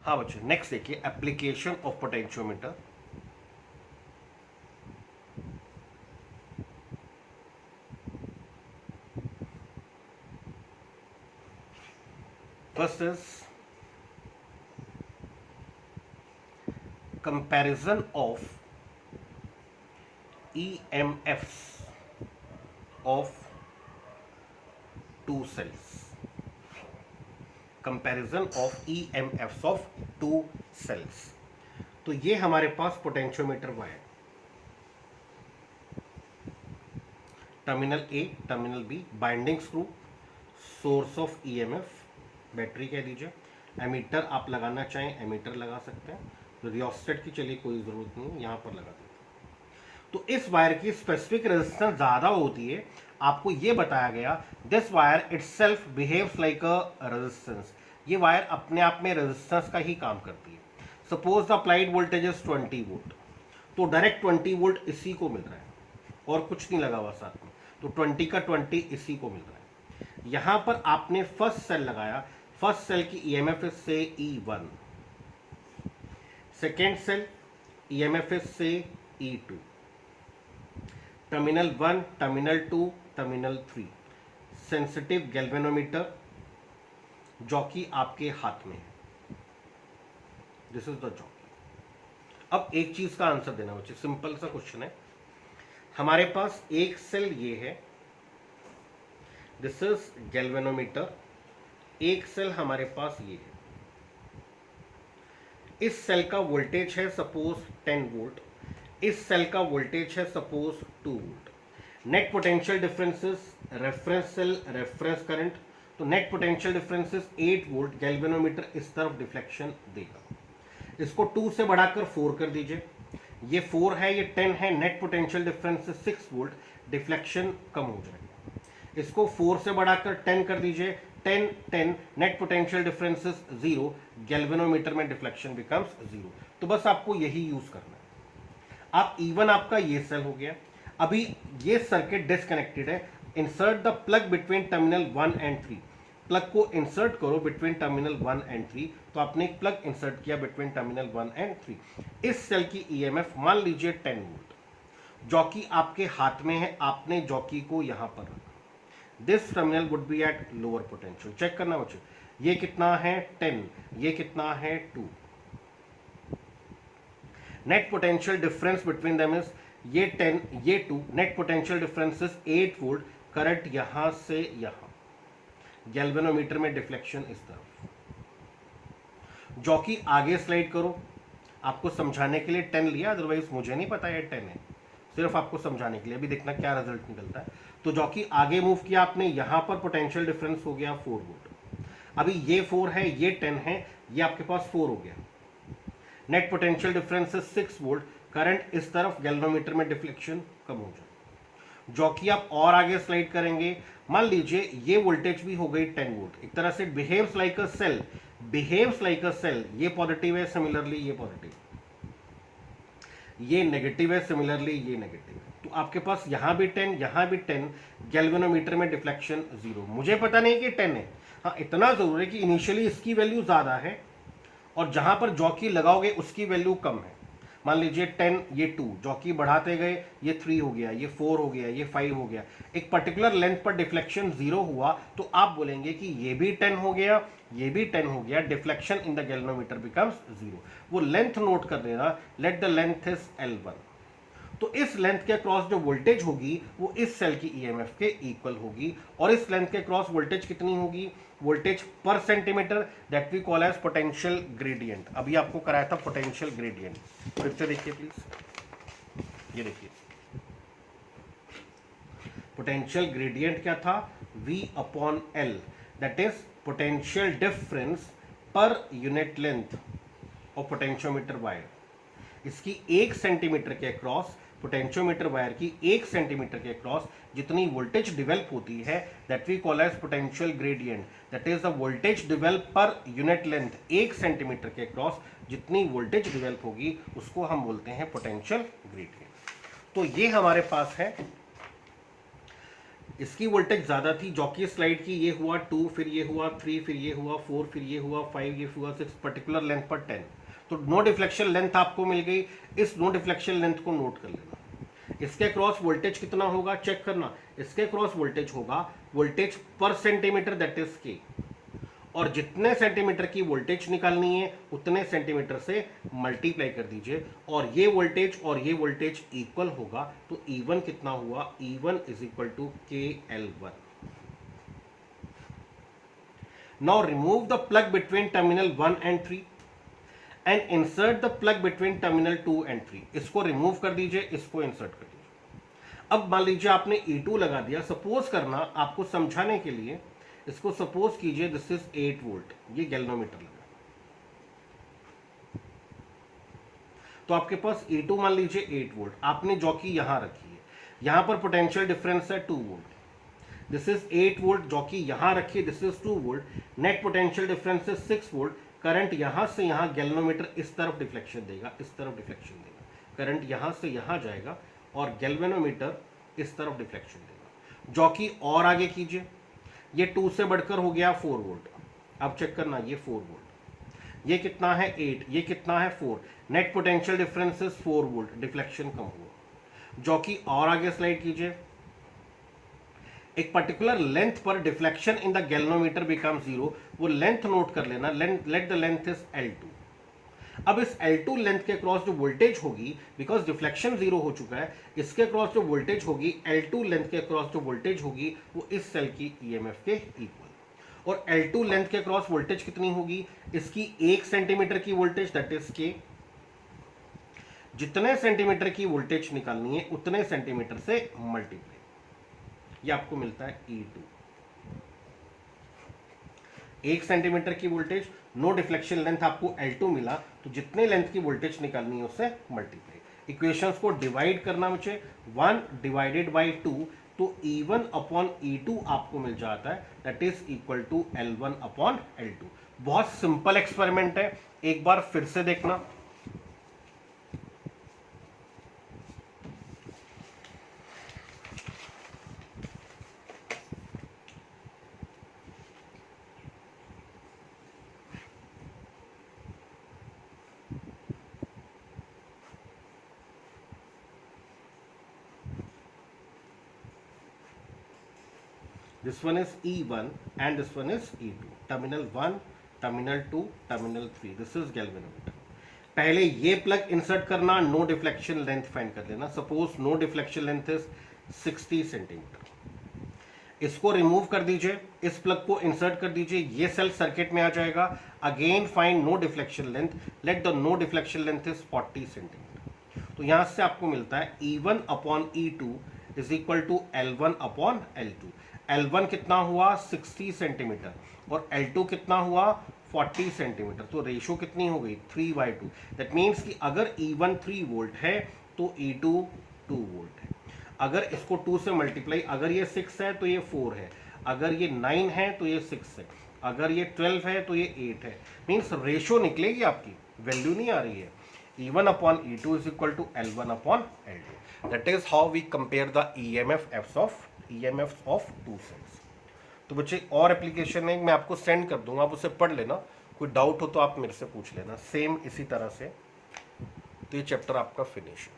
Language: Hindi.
हाँ बच्चे, नेक्स्ट देखिए application of potentiometer. First is comparison of EMFs of two cells। Comparison of EMFs of two cells. तो ये हमारे पास potentiometer wire, terminal A terminal B, binding screw, source of EMF, battery कह दीजिए, एमीटर आप लगाना चाहें एमीटर लगा सकते हैं, रियोस्टेट की चलिए कोई ज़रूरत नहीं, यहाँ पर लगा देते हैं। तो इस वायर की स्पेसिफिक रेजिस्टेंस ज़्यादा होती है, आपको ये बताया गया this wire itself behaves like a resistance. ये वायर अपने आप में रेजिस्टेंस का ही काम करती है। Suppose the applied voltage is 20 volt, तो डायरेक्ट 20 वोल्ट इसी को मिल रहा है और कुछ नहीं लगा हुआ साथ में, तो 20 का 20 इसी को मिल रहा है। यहां पर आपने फर्स्ट सेल लगाया, फर्स्ट सेल की EMF इज से E1, second cell EMF is से E2, terminal 1, terminal 2, terminal 3, sensitive galvanometer jockey आपके हाथ में है, दिस इज द जॉकी। अब एक चीज का आंसर देना बच्चे, सिंपल सा क्वेश्चन है। हमारे पास एक सेल ये है, दिस इज गैल्वेनोमीटर, एक सेल हमारे पास ये है। इस सेल का वोल्टेज है सपोज 10 वोल्ट, इस सेल का वोल्टेज है suppose 2 volt. Net potential differences reference cell reference current, तो net potential differences 8 volt, galvanometer इस तरफ डिफ्लेक्शन देगा। इसको 2 से बढ़ाकर 4 कर दीजिए, ये 4 है ये 10 है, net potential difference 6 volt, deflection कम हो जाएगा। इसको 4 से बढ़ाकर 10 कर दीजिए, 10 10, नेट पोटेंशियल डिफरेंसेस 0, गैल्वेनोमीटर में डिफ्लेक्शन बिकम्स 0। तो बस आपको यही यूज करना है। आप इवन आपका ये सेल हो गया। अभी ये सर्किट डिस्कनेक्टेड है, insert the plug between terminal 1 and 3, plug को इंसर्ट करो बिटवीन टर्मिनल 1 एंड 3। तो आपने एक प्लग इंसर्ट किया बिटवीन टर्मिनल 1 एंड 3। इस सेल की EMF मान लीजिए 10 वोल्ट, जॉकी आपके हाथ में है, आपने जॉकी को यहां पर रखा, this terminal would be at lower potential. Check करना बच्चों, ये कितना है 10, ये कितना है 2। Net potential difference between them is ये 10 ये 2, net potential difference is 8 volt, current यहां से यहां, गैल्वेनोमीटर में डिफ्लेक्शन इस तरफ। जॉकी आगे स्लाइड करो, आपको समझाने के लिए 10 लिया, अदरवाइज मुझे नहीं पता ये 10 है, सिर्फ आपको समझाने के लिए। अभी देखना क्या रिजल्ट निकलता है। तो जॉकी आगे मूव किया आपने, यहां पर पोटेंशियल डिफरेंस हो गया 4 वोल्ट। अभी ये 4 है ये 10 है, ये आपके पास 4 हो गया, net potential difference 6 volt, current इस तरफ, गैल्वेनोमीटर में डिफ्लेक्शन कम हो जाए। जॉकी आप और आगे स्लाइड करेंगे, मान लीजिए ये वोल्टेज भी हो गई 10 वोल्ट। एक तरह से behaves like a cell, behaves like a cell, ये पॉजिटिव है, सिमिलरली ये पॉजिटिव, ये नेगेटिव है, सिमिलरली ये नेगेटिव है। तो आपके पास यहां भी 10 यहां भी 10, गैल्वेनोमीटर में डिफ्लेक्शन 0। मुझे पता नहीं कि 10 है, हाँ इतना जरूर है कि इनिशियली इसकी वैल्यू ज्यादा है और जहां पर जॉकी लगाओगे उसकी वैल्यू कम है। मान लीजिए 10 ये 2, जॉकी बढ़ाते गए ये 3 हो गया, ये 4 हो गया, ये 5 हो गया, एक पर्टिकुलर लेंथ पर डिफ्लेक्शन 0 हुआ, तो आप बोलेंगे कि ये भी 10 हो गया, ये भी 10 हो गया, deflection in the galvanometer becomes 0। वो लेंथ नोट कर देना, let the length is L1। तो इस लेंथ के क्रॉस जो वोल्टेज होगी वो इस सेल की EMF के इक्वल होगी, और इस लेंथ के क्रॉस वोल्टेज कितनी होगी, वोल्टेज पर centimetre, that we call as potential gradient. अभी आपको कराया था पोटेंशियल ग्रेडियंट, फिर से देखिए प्लीज, ये देखिए पोटेंशियल ग्रेडियंट क्या था, V/L, that is potential difference पर unit length of potentiometer wire. इसकी 1 सेंटीमीटर के क्रॉस, पोटेंशियोमीटर वायर की 1 सेंटीमीटर के क्रॉस जितनी वोल्टेज डिवेल्प होती है, that we call as potential gradient, that is the voltage develop per unit length. 1 centimetre के क्रॉस जितनी वोल्टेज डिवेल्प होगी उसको हम बोलते हैं पोटेंशियल ग्रेडियंट। तो ये हमारे पास है इसकी वोल्टेज ज़्यादा थी, जॉकी स्लाइड की ये हुआ 2, फिर ये हुआ 3, फिर ये हुआ 4, फिर ये हुआ 5, ये हुआ 6, पर्टिकुलर लेंथ पर 10। तो नो डिफ्लेक्शन लेंथ आपको मिल गई। इस नो डिफ्लेक्शन लेंथ को नोट कर लेना। इसके क्रॉस वोल्टेज कितना होगा चेक करना। इसके क्रॉस वोल्टेज होगा वोल्टेज पर सेंटीमीटर, दैट इज के। और जितने सेंटीमीटर की वोल्टेज निकालनी है उतने सेंटीमीटर से मल्टीप्लाई कर दीजिए, और ये वोल्टेज इक्वल होगा। तो E1 कितना हुआ, E1 is equal to KL1। Now remove the plug between terminal 1 and 3 and insert the plug between terminal 2 and 3। इसको रिमूव कर दीजिए, इसको इंसर्ट कर दीजिए। अब मान लीजिए आपने E2 लगा दिया। सपोज करना आपको समझाने के लिए, इसको सपोज कीजिए दिस इज 8 वोल्ट, ये गैल्वेनोमीटर लगा। तो आपके पास E2 मान लीजिए 8 वोल्ट, आपने जॉकी यहां रखी है, यहां पर पोटेंशियल डिफरेंस है 2 volt. This is 8 volt, jockey यहां रखी, this is 2 volt. Net potential difference is 6 volt. Current यहां से यहां गैल्वेनोमीटर इस तरफ डिफ्लेक्शन देगा, इस तरफ डिफ्लेक्शन देगा। करंट यहां से यहां जाएगा और गैल्वेनोमीटर इस तरफ डिफ्लेक्शन देगा। जॉकी और आगे कीजिए, ये 2 से बढ़कर हो गया 4 वोल्ट। अब चेक करना, ये 4 वोल्ट, ये कितना है 8, ये कितना है 4। Net potential difference is 4 volt, deflection कम हुआ। जॉकी और आगे स्लाइड कीजिए। एक पर्टिकुलर लेंथ पर deflection in the galvanometer become 0। वो लेंथ नोट कर लेना, let the length is L2। अब इस L2 लेंथ के क्रॉस जो वोल्टेज होगी, बिकॉज डिफ्लेक्शन 0 हो चुका है, इसके क्रॉस जो वोल्टेज होगी, L2 लेंथ के क्रॉस जो वोल्टेज होगी, वो इस सेल की EMF के इक्वल। और L2 लेंथ के क्रॉस वोल्टेज कितनी होगी, इसकी 1 सेंटीमीटर की वोल्टेज, दैट इज K। जितने सेंटीमीटर की वोल्टेज निकालनी है उतने सेंटीमीटर से मल्टीप्लाई, ये आपको मिलता है E2। 1 सेंटीमीटर की वोल्टेज, नो डिफ्लेक्शन लेंथ आपको L2 मिला, तो जितने लेंथ की वोल्टेज निकालनी है उससे मल्टीप्लाई। इक्वेशंस को डिवाइड करना मुझे, 1 डिवाइडेड बाई 2, तो E1 अपॉन E2 आपको मिल जाता है, that is equal to L1 upon L2। बहुत सिंपल एक्सपेरिमेंट है, एक बार फिर से देखना। This one is E1 and this one is E2. Terminal 1, terminal 2, terminal 3. This is galvanometer. पहले ये प्लग इंसर्ट करना, नो डिफ्लेक्शन लेंथ फाइंड कर लेना। Suppose no deflection length is 60 centimetre. इसको रिमूव कर दीजिए, इस प्लग को इंसर्ट कर दीजिए, ये सेल सर्किट में आ जाएगा। Again find no deflection length, let the no deflection length is 40 centimetre. तो यहां से आपको मिलता है E1 upon E2 is equal to L1 upon L2। L1 कितना हुआ 60 सेंटीमीटर और L2 कितना हुआ 40 सेंटीमीटर। तो रेशो कितनी हो गई 3/2। दैट मीन्स कि अगर E1 3 वोल्ट है तो E2 2 वोल्ट है। अगर इसको 2 से मल्टीप्लाई, अगर ये 6 है तो ये 4 है, अगर ये 9 है तो ये 6 है, अगर ये 12 है तो ये 8 है। मीन्स रेशो निकलेगी आपकी, वैल्यू नहीं आ रही है। E1 upon E2 is equal to L1 upon L2. That is how we compare the EMFs of two cells. तो बच्चे और एप्लीकेशन है, मैं आपको सेंड कर दूंगा, आप उसे पढ़ लेना। कोई डाउट हो तो आप मेरे से पूछ लेना। सेम इसी तरह से तो ये चैप्टर आपका फिनिश है।